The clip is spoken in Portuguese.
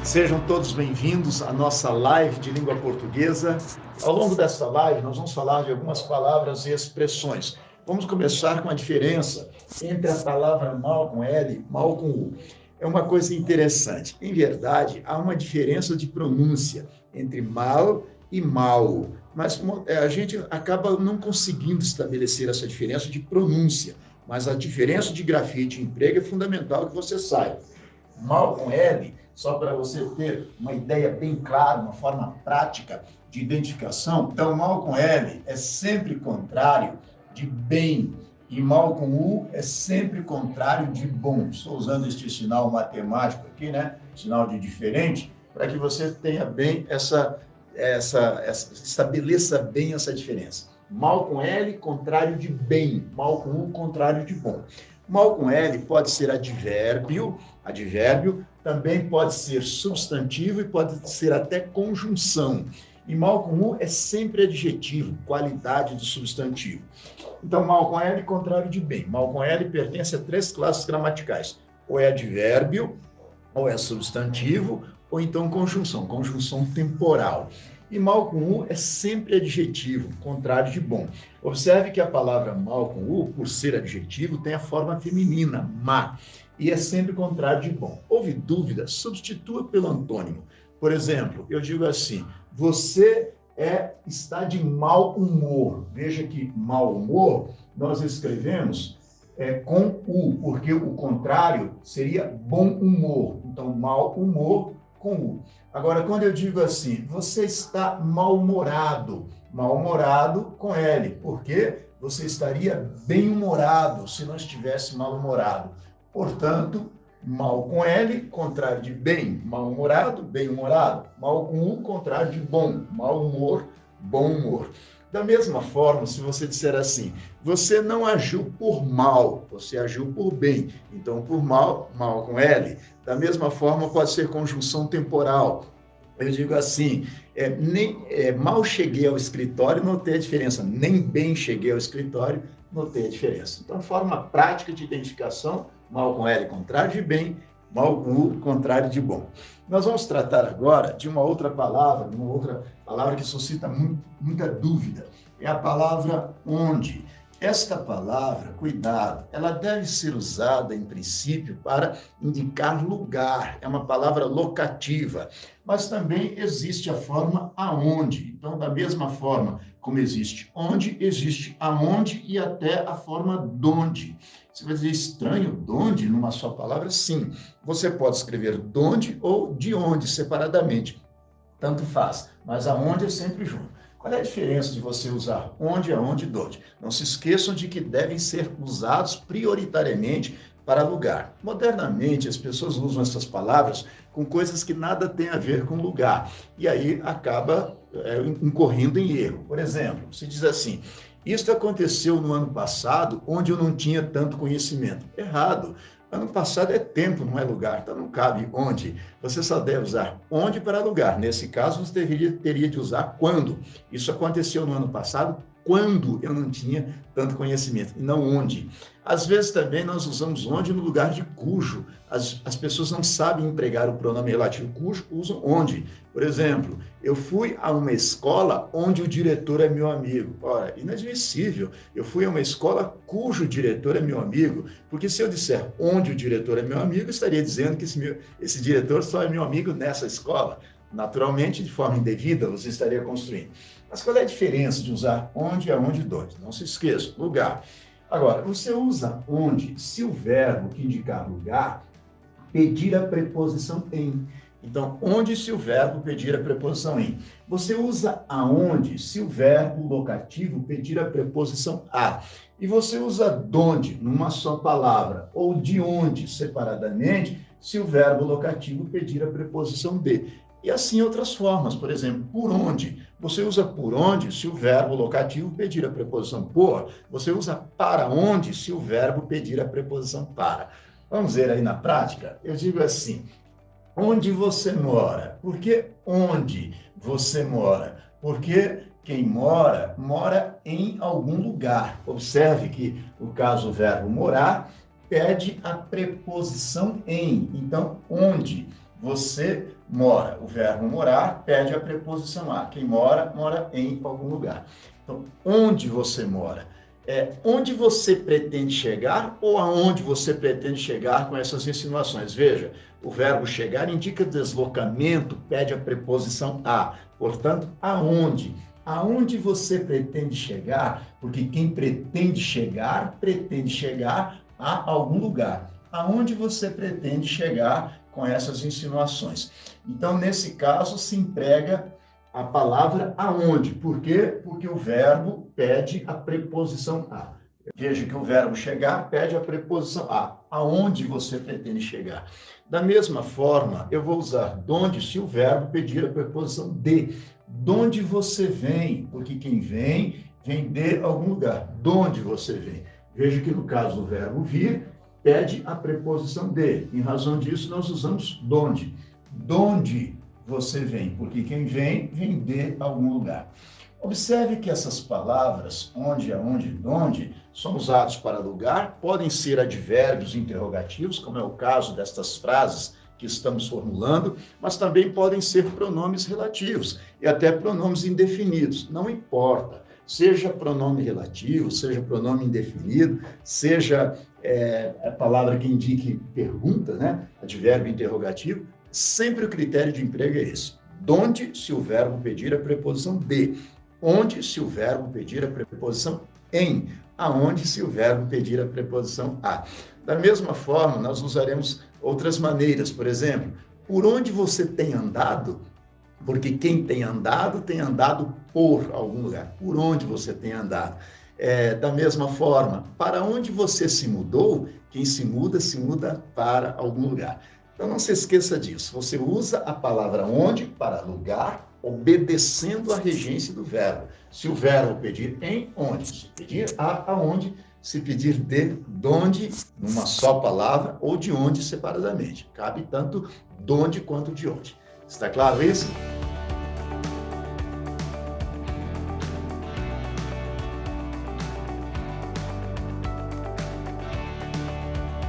Sejam todos bem-vindos à nossa live de língua portuguesa. Ao longo desta live, nós vamos falar de algumas palavras e expressões. Vamos começar com a diferença entre a palavra mal com L e mal com U. É uma coisa interessante. Em verdade, há uma diferença de pronúncia entre mal e mal, mas a gente acaba não conseguindo estabelecer essa diferença de pronúncia. Mas a diferença de grafite e emprego é fundamental que você saiba. Mal com L, só para você ter uma ideia bem clara, uma forma prática de identificação. Então, mal com L é sempre contrário de bem, e mal com U é sempre contrário de bom. Estou usando este sinal matemático aqui, né? Sinal de diferente, para que você tenha bem estabeleça bem essa diferença. Mal com L, contrário de bem. Mal com U, contrário de bom. Mal com L pode ser advérbio, também pode ser substantivo e pode ser até conjunção. E mal com U é sempre adjetivo, qualidade do substantivo. Então, mal com L, contrário de bem. Mal com L pertence a três classes gramaticais. Ou é advérbio, ou é substantivo, ou então conjunção temporal. E mal com U é sempre adjetivo, contrário de bom. Observe que a palavra mal com U, por ser adjetivo, tem a forma feminina, má, e é sempre contrário de bom. Houve dúvida? Substitua pelo antônimo. Por exemplo, eu digo assim, você está de mau humor. Veja que mau humor nós escrevemos com U, porque o contrário seria bom humor. Então, mau humor com U. Agora, quando eu digo assim, você está mal-humorado com L, porque você estaria bem-humorado se não estivesse mal-humorado. Portanto, mal com L, contrário de bem, mal-humorado, bem-humorado. Mal com U, contrário de bom, mau humor, bom humor. Da mesma forma, se você disser assim, você não agiu por mal, você agiu por bem. Então, por mal, mal com L. Da mesma forma, pode ser conjunção temporal. Eu digo assim, mal cheguei ao escritório, notei a diferença. Nem bem cheguei ao escritório, notei a diferença. Então, forma prática de identificação, mal com L, contrário de bem, mal com U, contrário de bom. Nós vamos tratar agora de uma outra palavra que suscita muita dúvida. É a palavra onde. Esta palavra, cuidado, ela deve ser usada, em princípio, para indicar lugar. É uma palavra locativa. Mas também existe a forma aonde. Então, da mesma forma como existe onde, existe aonde e até a forma donde. Você vai dizer estranho, donde, numa só palavra? Sim. Você pode escrever donde ou de onde, separadamente. Tanto faz, mas aonde é sempre junto. Qual é a diferença de você usar onde, aonde e donde? Não se esqueçam de que devem ser usados prioritariamente para lugar. Modernamente, as pessoas usam essas palavras com coisas que nada têm a ver com lugar. E aí acaba incorrendo em erro. Por exemplo, se diz assim, isto aconteceu no ano passado, onde eu não tinha tanto conhecimento. Errado. Ano passado é tempo, não é lugar, então não cabe onde. Você só deve usar onde para lugar. Nesse caso, você teria de usar quando. Isso aconteceu no ano passado, quando eu não tinha tanto conhecimento, e não onde. Às vezes também nós usamos onde no lugar de cujo. As pessoas não sabem empregar o pronome relativo cujo, usam onde. Por exemplo, eu fui a uma escola onde o diretor é meu amigo. Ora, inadmissível. Eu fui a uma escola cujo diretor é meu amigo, porque se eu disser onde o diretor é meu amigo, eu estaria dizendo que esse diretor só é meu amigo nessa escola. Naturalmente, de forma indevida, você estaria construindo. Mas qual é a diferença de usar onde, aonde e donde? Não se esqueça, lugar. Agora, você usa onde se o verbo que indicar lugar pedir a preposição em. Então, onde se o verbo pedir a preposição em. Você usa aonde se o verbo locativo pedir a preposição a. E você usa donde numa só palavra, ou de onde separadamente, se o verbo locativo pedir a preposição de. E assim outras formas, por exemplo, por onde. Você usa por onde se o verbo locativo pedir a preposição por. Você usa para onde se o verbo pedir a preposição para. Vamos ver aí na prática? Eu digo assim, onde você mora? Por que onde você mora? Porque quem mora, mora em algum lugar. Observe que o caso verbo morar pede a preposição em. Então, onde você mora. O verbo morar pede a preposição a. Quem mora, mora em algum lugar. Então, onde você mora? Onde você pretende chegar ou aonde você pretende chegar com essas insinuações? Veja, o verbo chegar indica deslocamento, pede a preposição a. Portanto, aonde? Aonde você pretende chegar? Porque quem pretende chegar a algum lugar. Aonde você pretende chegar com essas insinuações? Então, nesse caso, se emprega a palavra aonde. Por quê? Porque o verbo pede a preposição a. Veja que o verbo chegar pede a preposição a. Aonde você pretende chegar? Da mesma forma, eu vou usar donde se o verbo pedir a preposição de. Donde você vem? Porque quem vem, vem de algum lugar. Donde você vem? Veja que no caso do verbo vir, pede a preposição de. Em razão disso, nós usamos donde. Donde você vem? Porque quem vem, vem de algum lugar. Observe que essas palavras, onde, aonde, donde, são usados para lugar, podem ser advérbios interrogativos, como é o caso destas frases que estamos formulando, mas também podem ser pronomes relativos e até pronomes indefinidos, não importa. Seja pronome relativo, seja pronome indefinido, seja a palavra que indique pergunta, né? Advérbio interrogativo, sempre o critério de emprego é esse. Donde, se o verbo pedir a preposição de. Onde, se o verbo pedir a preposição em. Aonde, se o verbo pedir a preposição a. Da mesma forma, nós usaremos outras maneiras. Por exemplo, por onde você tem andado? Porque quem tem andado por algum lugar. Por onde você tem andado. Da mesma forma, para onde você se mudou? Quem se muda para algum lugar. Então, não se esqueça disso. Você usa a palavra onde para lugar, obedecendo à regência do verbo. Se o verbo pedir em, onde? Se pedir a, aonde? Se pedir de, donde, numa só palavra, ou de onde separadamente. Cabe tanto donde quanto de onde. Está claro isso?